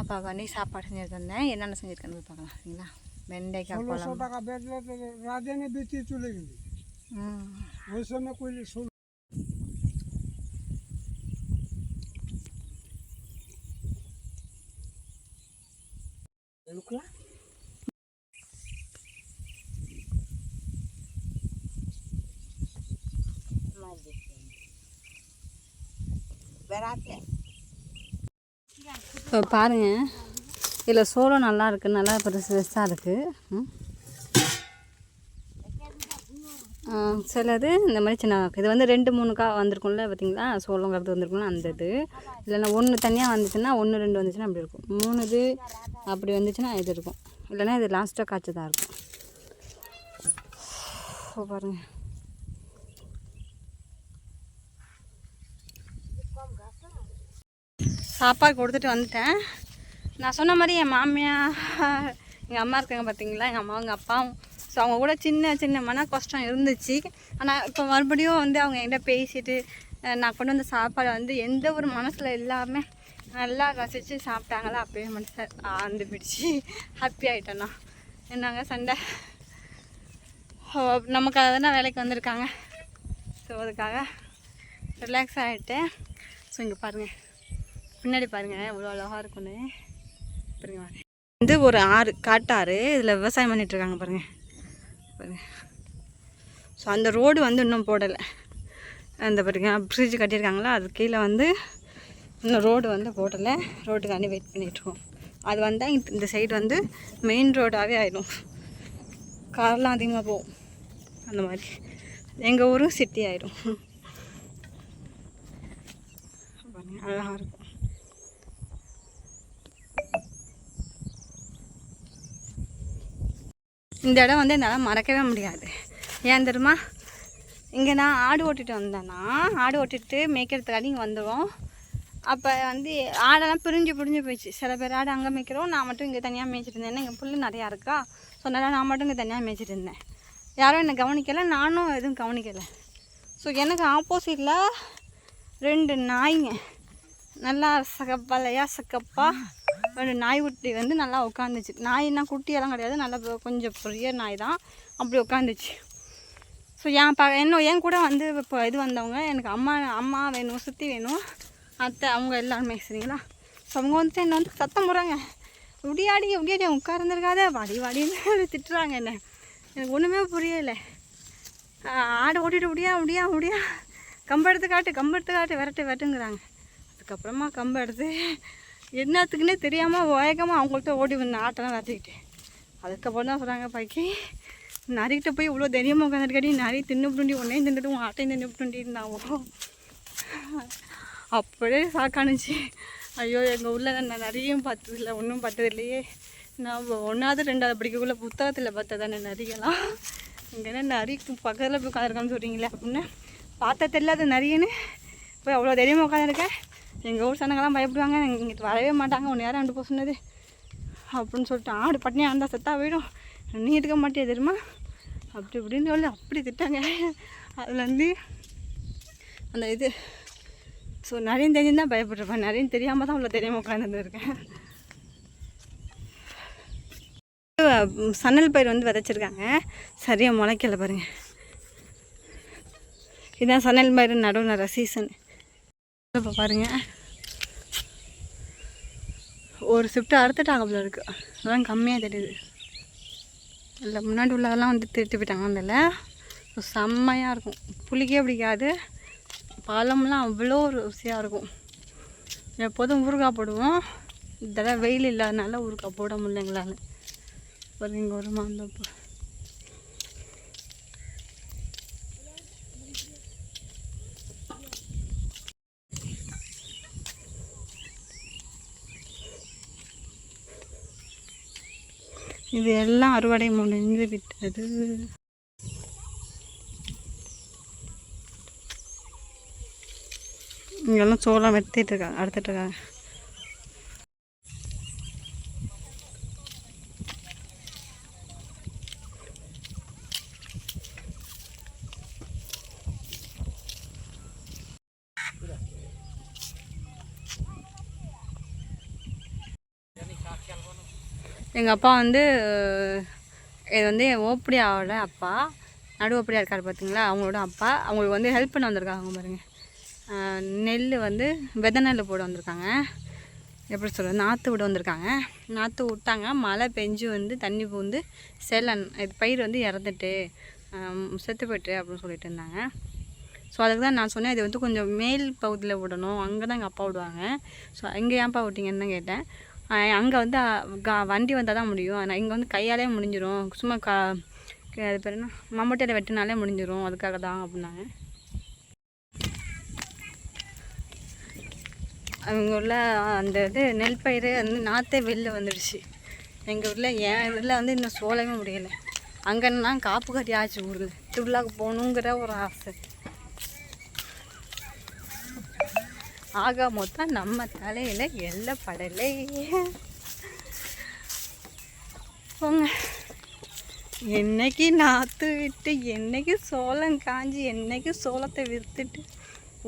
பாப்பாண்டி சாப்பாடு செஞ்சுட்டு வந்தேன். என்னென்ன செஞ்சுருக்கேன்னு பார்க்கலாம் சரிங்களா. வெண்டைக்காய் குழம்பு. রাজধানী বেঁচে চলে গেলি ওই সময় কইলে இப்போ பாருங்கள், இதில் சோளம் நல்லா இருக்குது, நல்லா பெருசாக இருக்குது. சிலது இந்த மாதிரி சின்ன இது வந்து 2-3 காய் வந்திருக்கும்ல பார்த்தீங்களா, சோளம் கருத்து வந்திருக்கும்ல அந்த இது. இல்லைன்னா 1 தனியாக வந்துச்சுன்னா 1-2 வந்துச்சுன்னா அப்படி இருக்கும். 3 இது அப்படி வந்துச்சுன்னா இது இருக்கும். இல்லைன்னா இது லாஸ்ட்டாக காய்ச்சி தான் இருக்கும். பாருங்கள், சாப்பாடு கொடுத்துட்டு வந்துட்டேன். நான் சொன்ன மாதிரி என் மாமியார் எங்கள் அம்மா இருக்காங்க பார்த்தீங்களா, எங்கள் அம்மாவும் எங்கள் அப்பாவும். ஸோ அவங்க கூட சின்ன மன கஷ்டம் இருந்துச்சு. ஆனால் இப்போ மறுபடியும் வந்து அவங்க என்கிட்ட பேசிட்டு நான் கொண்டு வந்த சாப்பாடை வந்து எந்த ஒரு மனசில் இல்லாமல் நல்லா ரசித்து சாப்பிட்டாங்களா, அப்போயே மனசை ஆழ்ந்து பிடிச்சி ஹாப்பி ஆகிட்டேண்ணா. என்னங்க சண்டை, நமக்காக தானே வேலைக்கு வந்திருக்காங்க. ஸோ அதுக்காக ரிலாக்ஸ் ஆகிட்டேன். ஸோ இங்கே பாருங்கள், பின்னாடி பாருங்கள் எவ்வளோ அழகாக இருக்குன்னு பாருங்க. வந்து ஒரு ஆறு, காட்டாறு, இதில் விவசாயம் பண்ணிகிட்ருக்காங்க பாருங்கள் பாருங்கள். ஸோ அந்த ரோடு வந்து இன்னும் போடலை. அந்த பாருங்க பிரிட்ஜ் கட்டியிருக்காங்களா, அது கீழே வந்து இன்னும் ரோடு வந்து போடலை. ரோட்டுக்காண்டி வெயிட் பண்ணிகிட்ருக்கோம். அது வந்தால் இந்த சைடு வந்து மெயின் ரோடாகவே ஆகிடும், கார்லாம் அதிகமாக போகும். அந்த மாதிரி எங்கள் ஊரும் சிட்டி ஆகிடும். அழகாக இருக்கும். இந்த இடம் வந்து என்னால் மறக்கவே முடியாது. ஏன் தெரியுமா, இங்கே நான் ஆடு ஓட்டிகிட்டு வந்தேன்னா, ஆடு ஓட்டிகிட்டு மேய்க்கிறதுக்காண்டி இங்கே வந்துடுவோம். அப்போ வந்து ஆடெல்லாம் பிரிஞ்சு போயிடுச்சு. சில பேர் ஆடு அங்கே மேய்க்கிறோம், நான் மட்டும் இங்கே தனியாக மேய்ச்சிட்டு இருந்தேன். ஏன்னா இங்கே புல் நிறையா இருக்கா. ஸோ அதனால் நான் மட்டும் இங்கே தனியாக மேய்ச்சிட்டு இருந்தேன். யாரும் என்னை கவனிக்கலை, நானும் எதுவும் கவனிக்கலை. ஸோ எனக்கு ஆப்போசிட்டில் 2 நாய்ங்க நல்லா சகப்பா 2 நாய் குட்டி வந்து நல்லா உட்காந்துச்சு. நாய்னா குட்டியெல்லாம் கிடையாது, நல்லா கொஞ்சம் பெரிய நாய் தான். அப்படி உட்காந்துச்சு. ஸோ என் கூட வந்து இப்போ இது வந்தவங்க எனக்கு அம்மா வேணும், சுற்றி வேணும், அத்தை, அவங்க எல்லாருமே சரிங்களா. ஸோ அவங்க வந்துட்டு என்னை வந்து சத்தம் போடுறாங்க, இப்படியாடி உட்கார்ந்துருக்காத, வாடின்னு திட்டுறாங்க என்ன. எனக்கு ஒன்றுமே புரியலை. ஆடை ஓட்டிட்டு முடியா கம்பு எடுத்து காட்டு விரட்டுங்கிறாங்க. அதுக்கப்புறமா கம்பு எடுத்து என்னத்துக்குன்னே தெரியாமல் வேகமாக அவங்கள்ட்ட ஓடி வந்தேன், ஆட்டெல்லாம் விரட்டிக்கிட்டு. அதுக்கப்புறம் தான் சொல்கிறாங்க, பைக்கி நரிக்கிட்ட போய் இவ்வளோ தைரியமாக உட்காந்துருக்காடி, நிறைய தின்னுப்புண்டி ஒன்றையும் தின்னுட்டு உன் ஆட்டையும் தின்னுப்புண்டி இருந்தாவும். அப்படியே சாக்கானுச்சு. ஐயோ, எங்கள் ஊரில் நான் நிறையும் பார்த்ததில்லை, ஒன்றும் பார்த்தது இல்லையே. நான் 1வது 2வது படிக்கக்குள்ளே புத்தகத்தில் பார்த்ததானே நரியெல்லாம். இங்கே நரி பக்கத்தில் போய் உட்காந்துருக்கான்னு சொல்கிறீங்களே அப்படின்னு பார்த்தா தெரியாது நரின்னு. போய் அவ்வளோ தைரியமாக உட்காந்துருக்கேன். எங்கள் ஊர் சனங்கள்லாம் பயப்படுவாங்க, இங்கிட்டு வரவே மாட்டாங்க, ஒன்று யாரும் 2 போக சொன்னது அப்படின்னு சொல்லிட்டு. ஆடு பட்னியாக இருந்தால் செத்தா போயிடும், நீ எடுக்க மாட்டே தெரியுமா அப்படி இப்படின்னு சொல்லி அப்படி திட்டாங்க. அதில் வந்து அந்த இது ஸோ நிறைய தெரிஞ்சுதான் பயப்படுறேன், நிறைய தெரியாமல் தான் அவ்வளோ தெரியாமல் உட்காந்துருக்கேன். சன்னல் பயிர் வந்து விதைச்சிருக்காங்க, சரியாக முளைக்கலை பாருங்கள். இதுதான் சன்னல் பயிர் நடுவு சீசன். இப்போ பாருங்கள், ஒரு ஷிஃப்ட்டு அறுத்துட்டாங்க போல இருக்குது, அதெல்லாம் கம்மியாக தெரியுது. இல்லை முன்னாடி உள்ளதெல்லாம் வந்து திருட்டு போயிட்டாங்க. அதில் செம்மையாக இருக்கும், புளிக்கே பிடிக்காது, பழம்லாம் அவ்வளோ ருசியாக இருக்கும். எப்போதும் ஊறுகாய் போடுவோம், இதெல்லாம் வெயில் இல்லாதனால ஊறுகாய் போட முடியல எங்களால். பாருங்க, இங்கே ஒரு மாந்தோப்பு. இது எல்லாம் அறுவடை முடிஞ்சு விட்டது. இங்கெல்லாம் சோளம் அறுத்துட்டு இருக்காங்க. எங்கள் அப்பா வந்து இது வந்து ஓப்படியாவோட அப்பா, நடு ஓப்படியாக இருக்கார் பார்த்தீங்களா, அவங்களோட அப்பா. அவங்களுக்கு வந்து ஹெல்ப் பண்ண வந்திருக்காங்க பாருங்கள். நெல் வந்து விதை நெல் போட வந்திருக்காங்க. எப்படி சொல்கிறது, நாற்று விட வந்திருக்காங்க. நாற்று விட்டாங்க, மழை பெஞ்சு வந்து தண்ணி பூந்து இது பயிர் வந்து இறந்துட்டு செத்து போய்ட்டு அப்படின்னு சொல்லிட்டு இருந்தாங்க. ஸோ அதுக்கு தான் நான் சொன்னேன், இது வந்து கொஞ்சம் மேல் பகுதியில் விடணும், அங்கே தான் எங்கள் அப்பா விடுவாங்க. ஸோ இங்கே ஏன்ப்பா விட்டிங்கன்னு தான் கேட்டேன். அங்கே வந்து வண்டி வந்தால் தான் முடியும், ஆனால் இங்கே வந்து கையாலே முடிஞ்சிடும், சும்மா அது பேர் என்ன மம்பட்டியில் வெட்டினாலே முடிஞ்சிடும், அதுக்காக தான் அப்படின்னாங்க. அவங்க ஊரில் அந்த இது நெல் பயிர் வந்து நாற்றே வெளில வந்துடுச்சு. எங்கள் ஊரில் என் ஊரில் வந்து இன்னும் சோளவே முடியலை. அங்கன்னா காப்பு கட்டி ஆச்சு ஊரில். திருவிழாவுக்கு போகணுங்கிற ஒரு ஆசை. ஆக மொத்தம் நம்ம தலையில் எல்லை படலை. போங்க, என்னைக்கு நாற்று விட்டு, என்னைக்கு சோளம் காஞ்சி, என்னைக்கு சோளத்தை விற்றுட்டு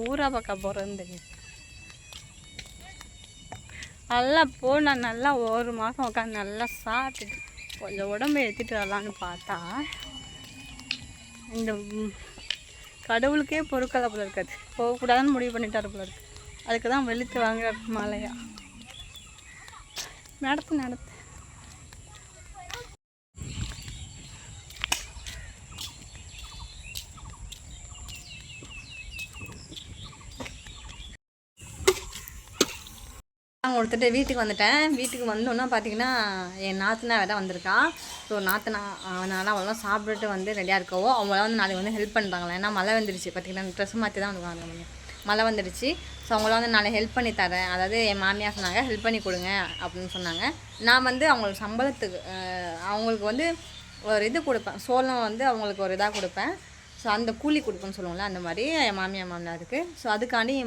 ஊரா பக்கம் போகிறேன்னு தெரியும். நல்லா நான் நல்லா ஒரு மாதம் உட்காந்து நல்லா சாப்பிட்டுட்டு கொஞ்சம் உடம்பை ஏற்றிட்டு வரலான்னு பார்த்தா இந்த கடவுளுக்கே பொருட்களை போல இருக்காது, போகக்கூடாதுன்னு முடிவு பண்ணிட்டாரு போல இருக்கு. அதுக்கு தான் வெளுத்து வாங்குற மழையா. நடத்து கொடுத்துட்டு வீட்டுக்கு வந்துட்டேன். வீட்டுக்கு வந்தோன்னா பார்த்தீங்கன்னா என் நாத்தனா வேற வந்திருக்கான். ஸோ நாத்தனா அவனால் அவெல்லாம் சாப்பிட்டுட்டு வந்து ரெடியாக இருக்கவோ அவங்களாம் வந்து நாளைக்கு வந்து ஹெல்ப் பண்ணுறாங்களே. ஏன்னா மழை வந்துடுச்சு பார்த்தீங்கன்னா, ட்ரெஸ் மாற்றி தான் வந்துருக்காங்க. மழை வந்துடுச்சு. ஸோ அவங்களாம் வந்து நாளைக்கு ஹெல்ப் பண்ணி தரேன், அதாவது என் மாமியார் சொன்னாங்க ஹெல்ப் பண்ணி கொடுங்க அப்படின்னு சொன்னாங்க. நான் வந்து அவங்களுக்கு சம்பளத்துக்கு அவங்களுக்கு வந்து ஒரு இது கொடுப்பேன், சோளம் வந்து அவங்களுக்கு ஒரு இதாக கொடுப்பேன். ஸோ அந்த கூலி கொடுப்பேன்னு சொல்லுவோம்ல, அந்த மாதிரி என் மாமியாருக்கு. ஸோ அதுக்காண்டி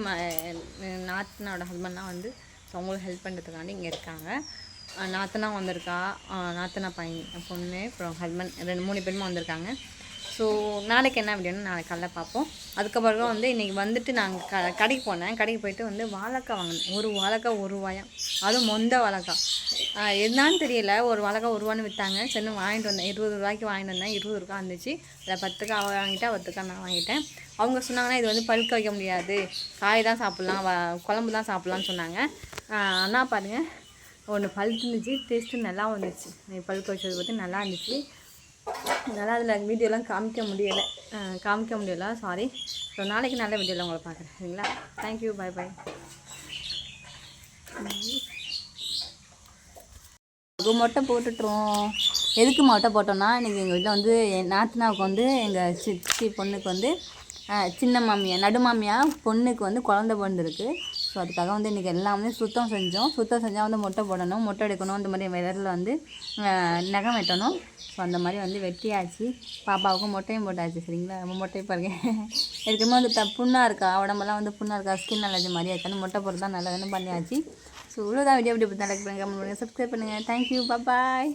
நாத்தனோட ஹஸ்பண்ட்லாம் வந்து அவங்களுக்கு ஹெல்ப் பண்ணுறதுக்காண்டி இங்கே இருக்காங்க. நாத்தனா வந்திருக்கா, நாத்தனா பையன் பொண்ணு, அப்புறம் ஹஸ்பண்ட் 2-3 பேருமே வந்திருக்காங்க. ஸோ நாளைக்கு என்ன அப்படின்னா நாளைக்கு காலைல பார்ப்போம். அதுக்கப்புறம் வந்து இன்றைக்கி வந்துட்டு நாங்கள் கடைக்கு போனேன். கடைக்கு போயிட்டு வந்து வாழைக்காய் வாங்கினேன். ஒரு வாழைக்காய் 1 ரூபாயாம், அதுவும் மொந்த வாழைக்காய். என்னான்னு தெரியல, ஒரு வாழைக்காய் 1 ரூபான்னு விற்றாங்க. சரி வாங்கிட்டு வந்தேன், 20 ரூபாய்க்கு வாங்கிட்டு வந்தேன். 20 ரூபா இருந்துச்சு. அதில் 10 காய் வாங்கிட்டா 10 காய் நான் வாங்கிட்டேன். அவங்க சொன்னாங்கன்னா இது வந்து பழுக்க வைக்க முடியாது, காய் தான் சாப்பிட்லாம், குழம்பு தான் சாப்பிட்லான்னு சொன்னாங்க. ஆனால் பாருங்கள், ஒன்று பழுத்து இருந்துச்சு, டேஸ்ட்டு நல்லா வந்துச்சு. பழுக்க வச்சது பற்றி நல்லா இருந்துச்சு. நல்லா அதில் வீடியோலாம் காமிக்க முடியலை, சாரி. ஸோ நாளைக்கு நல்ல வீடியோவில் உங்களை பார்க்குறேன், சரிங்களா? Thank you, bye bye. மொட்டை போட்டுட்டுருவோம். எதுக்கு மொட்டை போட்டோன்னா, இன்றைக்கி எங்கள் வீட்டில் வந்து என் நாத்தனாவுக்கு வந்து எங்கள் சித்தி பொண்ணுக்கு வந்து சின்ன மாமியா நடு மாமியா பொண்ணுக்கு வந்து குழந்தை பிறந்திருக்கு. ஸோ அதுக்காக வந்து இன்றைக்கி எல்லாமே சுத்தம் செஞ்சால் வந்து மொட்டை போடணும், மொட்டை எடுக்கணும், இந்த மாதிரி விரலில் வந்து நகம் வெட்டணும். ஸோ அந்த மாதிரி வந்து வெட்டியாச்சு. பாப்பாவுக்கும் மொட்டையும் போட்டாச்சு, சரிங்களா? நம்ம மொட்டையை பாருங்க, எதுக்குமே வந்து புண்ணாக இருக்கா, உடம்பெல்லாம் வந்து புண்ணாக இருக்கா, ஸ்கின் அலர்ஜி மாதிரியா இருக்கான்னு மொட்டை போட்டு தான் நல்லதுன்னு பண்ணியாச்சு. ஸோ இவ்வளோதான் வீடியோ. எப்படி லைக் பண்ணுங்கள், சப்ஸ்கிரைப் பண்ணுங்கள். தேங்க்யூ, பாய்.